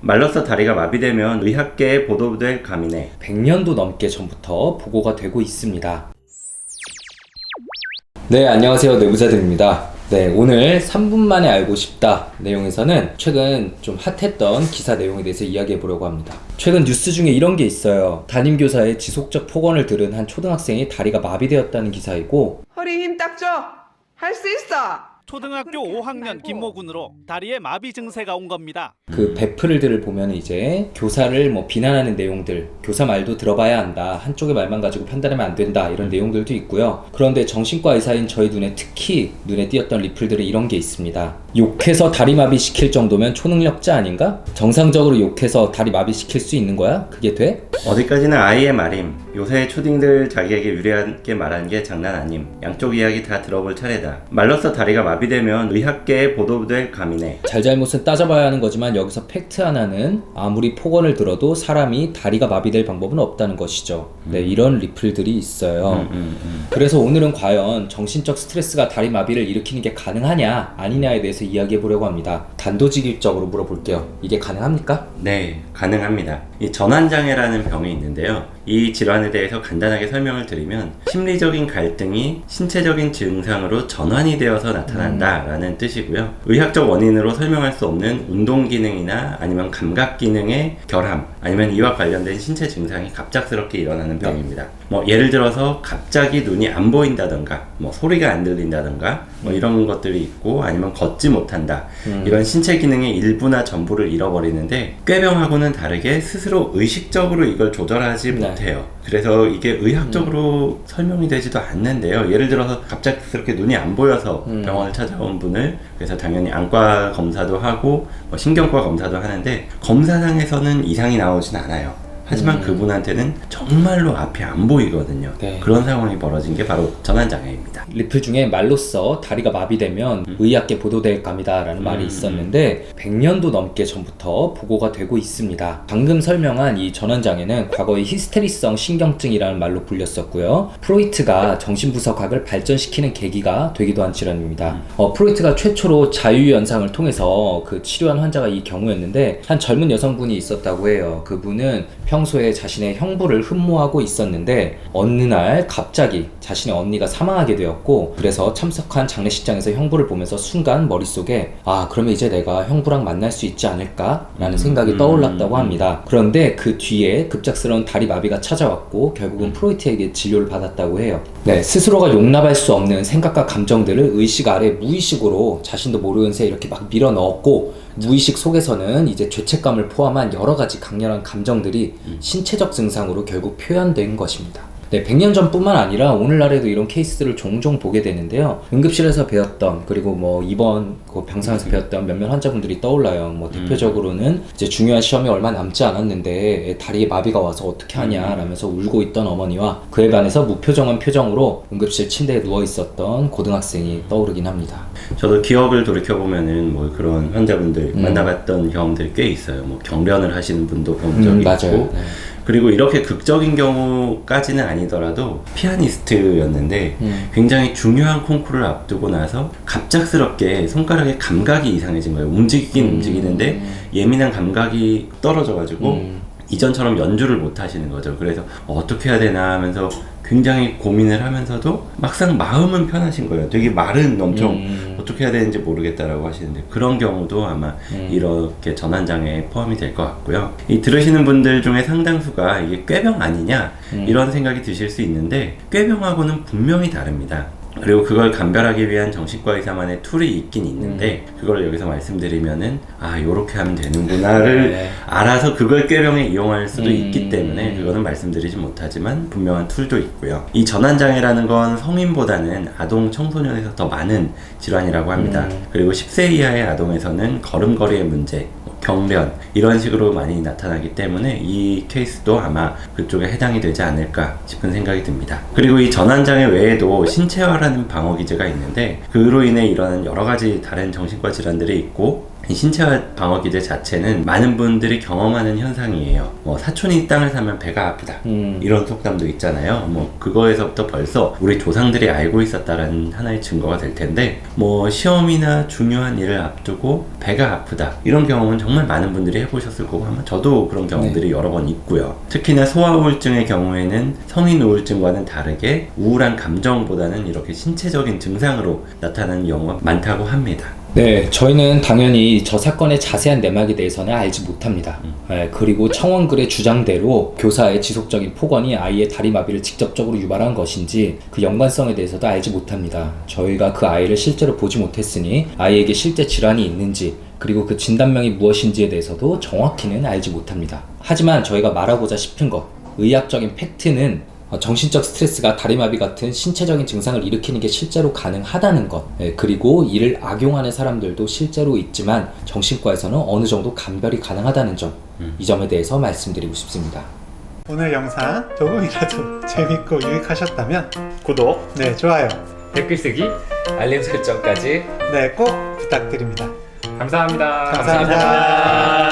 말로써 다리가 마비되면 의학계에 보도될 감이네. 100년도 넘게 전부터 보고가 되고 있습니다. 네, 안녕하세요. 내부자들입니다. 네, 오늘 3분 만에 알고 싶다 내용에서는 최근 좀 핫했던 기사 내용에 대해서 이야기해 보려고 합니다. 최근 뉴스 중에 이런 게 있어요. 담임교사의 지속적 폭언을 들은 한 초등학생이 다리가 마비되었다는 기사이고, 허리 힘 딱 줘. 할 수 있어. 초등학교 5학년 김모군으로 다리에 마비 증세가 온 겁니다. 그 베프들을 보면 이제 교사를 비난하는 내용들, 교사 말도 들어봐야 한다, 한쪽의 말만 가지고 판단하면 안 된다, 이런 내용들도 있고요. 그런데 정신과 의사인 저희 눈에 특히 눈에 띄었던 리플들은 이런 게 있습니다. 욕해서 다리 마비 시킬 정도면 초능력자 아닌가? 정상적으로 욕해서 다리 마비 시킬 수 있는 거야? 그게 돼? 어디까지나 아이의 말임. 요새 초딩들 자기에게 유리하게 말하는 게 장난 아님. 양쪽 이야기 다 들어볼 차례다. 말로써 다리가 마비되면 의학계에 보도될 감이네. 잘잘못은 따져봐야 하는 거지만 여기서 팩트 하나는 아무리 폭언을 들어도 사람이 다리가 마비될 방법은 없다는 것이죠. 네, 이런 리플들이 있어요. 그래서 오늘은 과연 정신적 스트레스가 다리 마비를 일으키는 게 가능하냐 아니냐에 대해서 이야기해 보려고 합니다. 단도직입적으로 물어볼게요. 이게 가능합니까? 네, 가능합니다. 이 전환장애라는 병이 있는데요. 이 질환에 대해서 간단하게 설명을 드리면 심리적인 갈등이 신체적인 증상으로 전환이 되어서 나타난다라는 뜻이고요. 의학적 원인으로 설명할 수 없는 운동 기능이나 아니면 감각 기능의 결함, 아니면 이와 관련된 신체 증상이 갑작스럽게 일어나는 병입니다. 예를 들어서 갑자기 눈이 안 보인다던가, 소리가 안 들린다던가, 이런 것들이 있고, 아니면 걷지 못한다. 이런 신체 기능의 일부나 전부를 잃어버리는데, 꾀병하고는 다르게 스스로 의식적으로 이걸 조절하지 못해요. 그래서 이게 의학적으로 설명이 되지도 않는데요. 예를 들어서 갑작스럽게 눈이 안 보여서 병원을 찾아온 분을, 그래서 당연히 안과 검사도 하고 신경과 검사도 하는데 검사상에서는 이상이 나오진 않아요. 하지만 그분한테는 정말로 앞이 안 보이거든요. 네. 그런 상황이 벌어진 게 바로 전환장애입니다. 리플 중에 말로써 다리가 마비되면 의학계 보도될 감이다 라는 말이 있었는데 100년도 넘게 전부터 보고가 되고 있습니다. 방금 설명한 이 전환장애는 과거의 히스테리성 신경증이라는 말로 불렸었고요. 프로이트가 정신분석학을 발전시키는 계기가 되기도 한 질환입니다. 프로이트가 최초로 자유현상을 통해서 그 치료한 환자가 이 경우였는데 한 젊은 여성분이 있었다고 해요. 그분은 평소에 자신의 형부를 흠모하고 있었는데 어느 날 갑자기 자신의 언니가 사망하게 되었고, 그래서 참석한 장례식장에서 형부를 보면서 순간 머릿속에 그러면 이제 내가 형부랑 만날 수 있지 않을까? 라는 생각이 떠올랐다고 합니다. 그런데 그 뒤에 급작스러운 다리 마비가 찾아왔고 결국은 프로이트에게 진료를 받았다고 해요. 네, 스스로가 용납할 수 없는 생각과 감정들을 의식 아래 무의식으로 자신도 모르는 새에 이렇게 막 밀어 넣었고, 무의식 속에서는 이제 죄책감을 포함한 여러 가지 강렬한 감정들이 신체적 증상으로 결국 표현된 것입니다. 네, 100년 전뿐만 아니라 오늘날에도 이런 케이스들을 종종 보게 되는데요. 응급실에서 배웠던, 그리고 입원 병상에서 배웠던 몇몇 환자분들이 떠올라요. 대표적으로는 이제 중요한 시험이 얼마 남지 않았는데 다리에 마비가 와서 어떻게 하냐 라면서 울고 있던 어머니와 그에 반해서 무표정한 표정으로 응급실 침대에 누워 있었던 고등학생이 떠오르긴 합니다. 저도 기억을 돌이켜보면은 그런 환자분들 만나봤던 경험들이 꽤 있어요. 경련을 하시는 분도 본 적이 있고, 네. 그리고 이렇게 극적인 경우까지는 아니더라도 피아니스트였는데 굉장히 중요한 콘쿠르를 앞두고 나서 갑작스럽게 손가락의 감각이 이상해진 거예요. 움직이긴 움직이는데 예민한 감각이 떨어져가지고 이전처럼 연주를 못 하시는 거죠. 그래서 어떻게 해야 되나 하면서 굉장히 고민을 하면서도 막상 마음은 편하신 거예요. 되게 말은 엄청 어떻게 해야 되는지 모르겠다라고 하시는데, 그런 경우도 아마 이렇게 전환장애에 포함이 될 것 같고요. 이 들으시는 분들 중에 상당수가 이게 꾀병 아니냐 이런 생각이 드실 수 있는데, 꾀병하고는 분명히 다릅니다. 그리고 그걸 감별하기 위한 정신과 의사만의 툴이 있긴 있는데 그걸 여기서 말씀드리면은 요렇게 하면 되는구나를 알아서 그걸 꾀병에 이용할 수도 있기 때문에 그거는 말씀드리지 못하지만 분명한 툴도 있고요. 이 전환장애라는 건 성인보다는 아동 청소년에서 더 많은 질환이라고 합니다. 그리고 10세 이하의 아동에서는 걸음걸이의 문제, 경련 이런 식으로 많이 나타나기 때문에 이 케이스도 아마 그쪽에 해당이 되지 않을까 싶은 생각이 듭니다. 그리고 이 전환장애 외에도 신체화라는 방어 기제가 있는데 그로 인해 일어나는 여러 가지 다른 정신과 질환들이 있고, 이 신체화 방어 기제 자체는 많은 분들이 경험하는 현상이에요. 뭐 사촌이 땅을 사면 배가 아프다 이런 속담도 있잖아요. 뭐 그거에서부터 벌써 우리 조상들이 알고 있었다라는 하나의 증거가 될 텐데, 뭐 시험이나 중요한 일을 앞두고 배가 아프다 이런 경험은 정말 많은 분들이 해보셨을 거고, 아마 저도 그런 경험들이 여러 번 있고요. 특히나 소아우울증의 경우에는 성인 우울증과는 다르게 우울한 감정보다는 이렇게 신체적인 증상으로 나타나는 경우가 많다고 합니다. 네, 저희는 당연히 저 사건의 자세한 내막에 대해서는 알지 못합니다. 그리고 청원글의 주장대로 교사의 지속적인 폭언이 아이의 다리마비를 직접적으로 유발한 것인지 그 연관성에 대해서도 알지 못합니다. 저희가 그 아이를 실제로 보지 못했으니 아이에게 실제 질환이 있는지, 그리고 그 진단명이 무엇인지에 대해서도 정확히는 알지 못합니다. 하지만 저희가 말하고자 싶은 것, 의학적인 팩트는 정신적 스트레스가 다리마비 같은 신체적인 증상을 일으키는 게 실제로 가능하다는 것, 그리고 이를 악용하는 사람들도 실제로 있지만 정신과에서는 어느 정도 감별이 가능하다는 점, 이 점에 대해서 말씀드리고 싶습니다. 오늘 영상 조금이라도 재밌고 유익하셨다면 구독, 좋아요, 댓글 쓰기, 알림 설정까지 꼭 부탁드립니다. 감사합니다. 감사합니다.